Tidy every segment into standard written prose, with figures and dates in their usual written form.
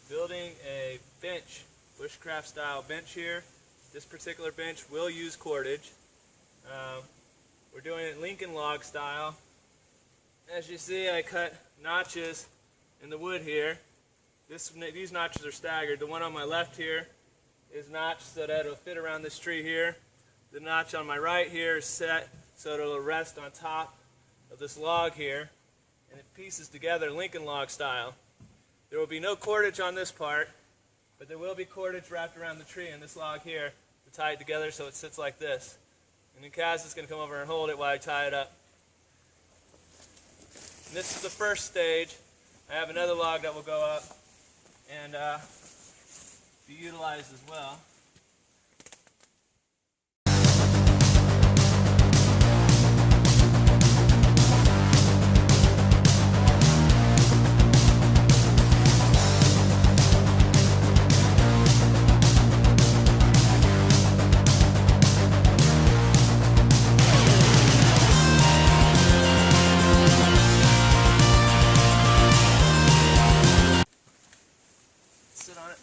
Building a bench, bushcraft style bench here. This particular bench will use cordage. We're doing it Lincoln log style. As you see, I cut notches in the wood here. These notches are staggered. The one on my left here is notched so that it'll fit around this tree here. The notch on my right here is set so that it'll rest on top of this log here. And it pieces together Lincoln log style. There will be no cordage on this part, but there will be cordage wrapped around the tree in this log here to tie it together so it sits like this. And then Kaz is going to come over and hold it while I tie it up. And this is the first stage. I have another log that will go up and be utilized as well. Sit on it.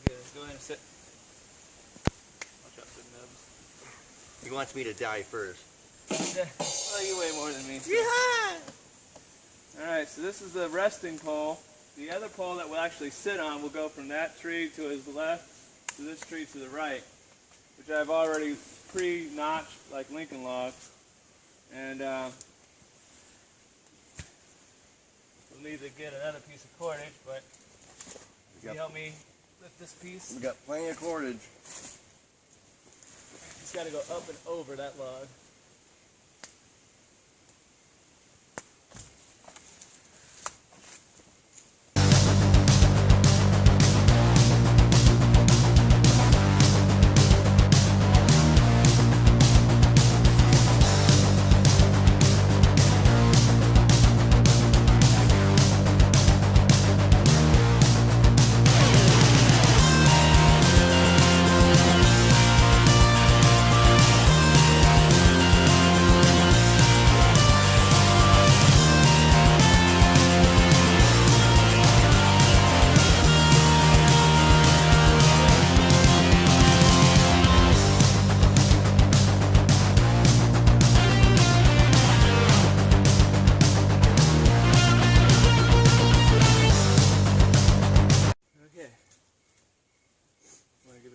Yeah, go ahead and sit. Watch out for the nubs. He wants me to die first. Well, you weigh more than me. So. Yeah. Alright, so this is the resting pole. The other pole that we'll actually sit on will go from that tree to his left to this tree to the right, which I've already pre-notched like Lincoln logs. And we'll need to get another piece of cordage, but can you help me lift this piece? We got plenty of cordage. It's got to go up and over that log.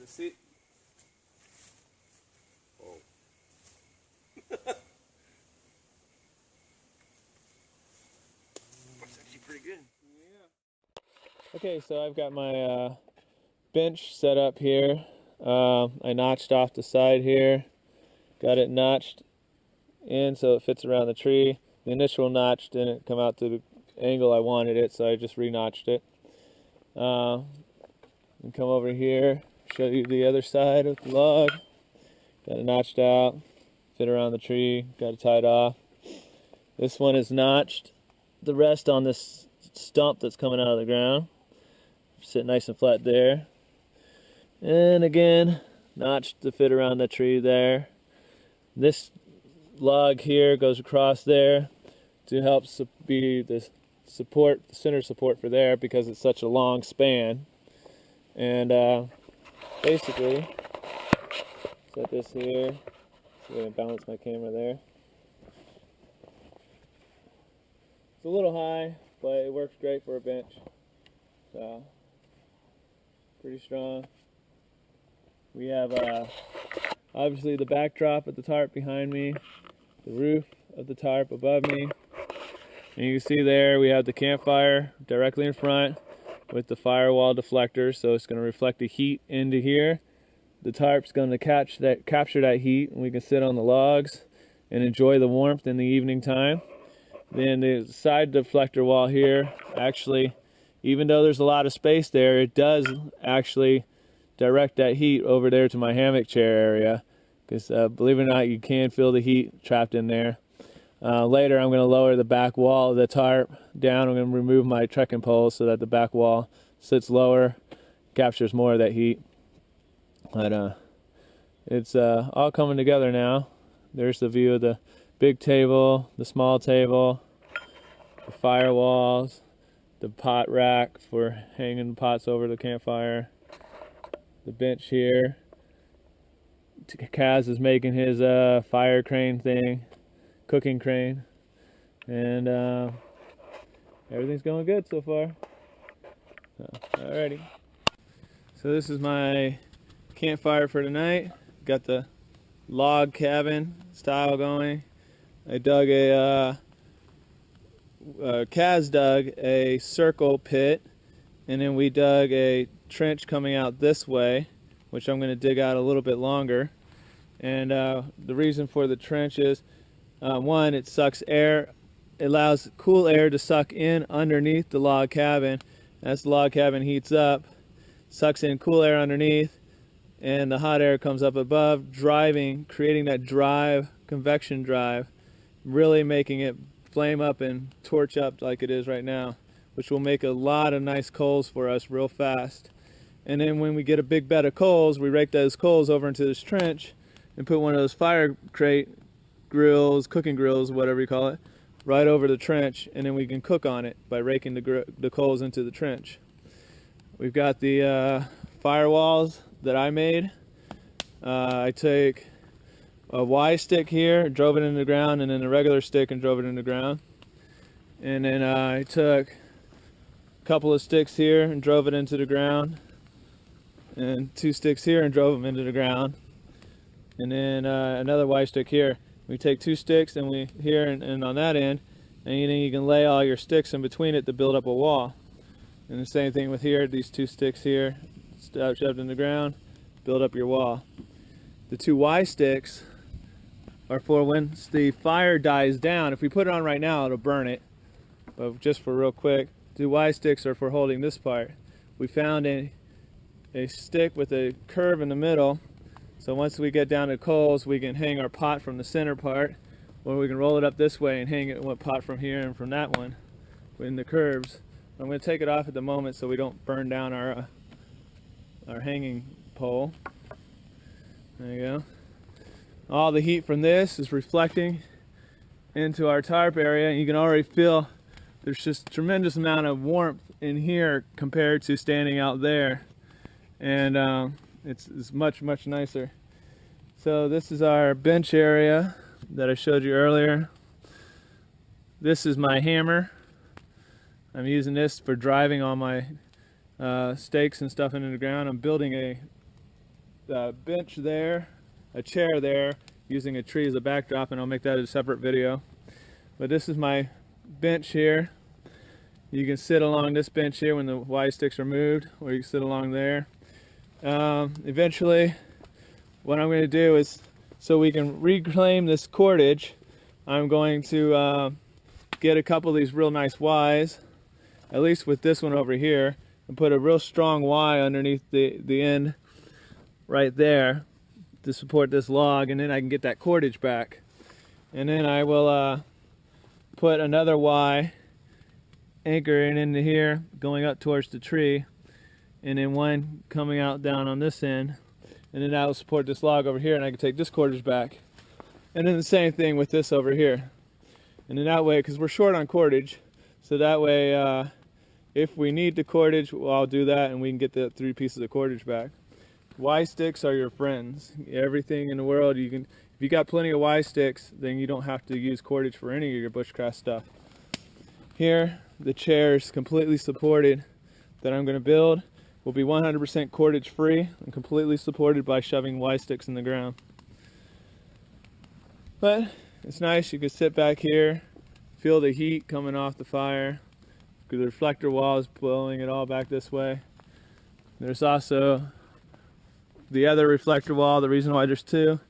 Seat. Oh. That's actually pretty good. Yeah. Okay, so I've got my bench set up here. I notched off the side here. Got it notched in so it fits around the tree. The initial notch didn't come out to the angle I wanted it, so I just re-notched it. And come over here. Show you the other side of the log. Got it notched out, fit around the tree, got it tied off. This one is notched. The rest on this stump that's coming out of the ground. Sit nice and flat there. And again, notched to fit around the tree there. This log here goes across there to help be the support, the center support for there, because it's such a long span. And basically, set this here so I can balance my camera there. It's a little high, but it works great for a bench. So, pretty strong. We have obviously the backdrop of the tarp behind me, the roof of the tarp above me, and you can see there we have the campfire directly in front with the firewall deflector, so it's going to reflect the heat into here. The tarp's going to capture that heat, and we can sit on the logs and enjoy the warmth in the evening time. Then the side deflector wall here, actually, even though there's a lot of space there, it does actually direct that heat over there to my hammock chair area, because believe it or not, you can feel the heat trapped in there. Later I'm going to lower the back wall of the tarp down. I'm going to remove my trekking poles so that the back wall sits lower, captures more of that heat. But it's all coming together now. There's the view of the big table, the small table, the firewalls, the pot rack for hanging pots over the campfire, the bench here. Kaz is making his fire crane thing, cooking crane, and everything's going good so far. Alrighty. So this is my campfire for tonight. Got the log cabin style going. I dug Kaz dug a circle pit, and then we dug a trench coming out this way, which I'm going to dig out a little bit longer. And the reason for the trench is, one, it sucks air, it allows cool air to suck in underneath the log cabin. As the log cabin heats up, sucks in cool air underneath, and the hot air comes up above, creating that drive, convection drive, really making it flame up and torch up like it is right now, which will make a lot of nice coals for us real fast. And then when we get a big bed of coals, we rake those coals over into this trench and put one of those fire crate grills, cooking grills, whatever you call it, right over the trench, and then we can cook on it by raking the coals into the trench. We've got the firewalls that I made. I take a Y stick here, drove it into the ground, and then a regular stick and drove it into the ground. And then I took a couple of sticks here and drove it into the ground, and 2 sticks here and drove them into the ground. And then another Y stick here. We take 2 sticks and we here and on that end, and then you can lay all your sticks in between it to build up a wall. And the same thing with here, these 2 sticks here, shoved in the ground, build up your wall. The 2 Y sticks are for when the fire dies down. If we put it on right now, it'll burn it. But just for real quick, the Y sticks are for holding this part. We found a stick with a curve in the middle, so once we get down to coals, we can hang our pot from the center part, or we can roll it up this way and hang it one pot from here and from that one in the curves. I'm going to take it off at the moment so we don't burn down our hanging pole. There you go. All the heat from this is reflecting into our tarp area, and you can already feel there's just a tremendous amount of warmth in here compared to standing out there, and it's much nicer. So this is our bench area that I showed you earlier. This is my hammer. I'm using this for driving all my stakes and stuff into the ground. I'm building a bench there, a chair there, using a tree as a backdrop, and I'll make that a separate video. But this is my bench here. You can sit along this bench here when the Y sticks are moved, or you can sit along there. Eventually, what I'm going to do is, so we can reclaim this cordage, I'm going to get a couple of these real nice Ys, at least with this one over here, and put a real strong Y underneath the end right there to support this log, and then I can get that cordage back. And then I will put another Y anchoring into here, going up towards the tree, and then one coming out down on this end, and then that will support this log over here, and I can take this cordage back. And then the same thing with this over here. And in that way, because we're short on cordage, so that way if we need the cordage, well, I'll do that and we can get the 3 pieces of cordage back. Y sticks are your friends. Everything in the world, you can, if you got plenty of Y sticks, then you don't have to use cordage for any of your bushcraft stuff. Here, the chair is completely supported that I'm going to build will be 100% cordage free and completely supported by shoving Y sticks in the ground. But it's nice, you can sit back here, feel the heat coming off the fire. The reflector wall is blowing it all back this way. There's also the other reflector wall. The reason why there's 2,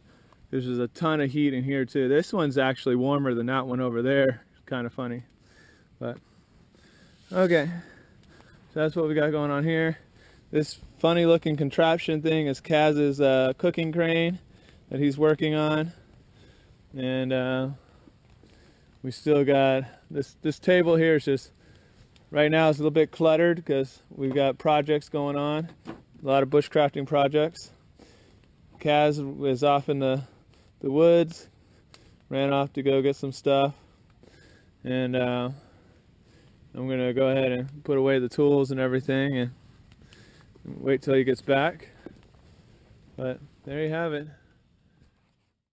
there's a ton of heat in here too. This one's actually warmer than that one over there. It's kind of funny, but okay. So that's what we got going on here. This funny looking contraption thing is Kaz's cooking crane that he's working on. And we still got this table here is just, right now it's a little bit cluttered because we've got projects going on, a lot of bushcrafting projects. Kaz is off in the woods, ran off to go get some stuff, and I'm gonna go ahead and put away the tools and everything and wait till he gets back. But there you have it.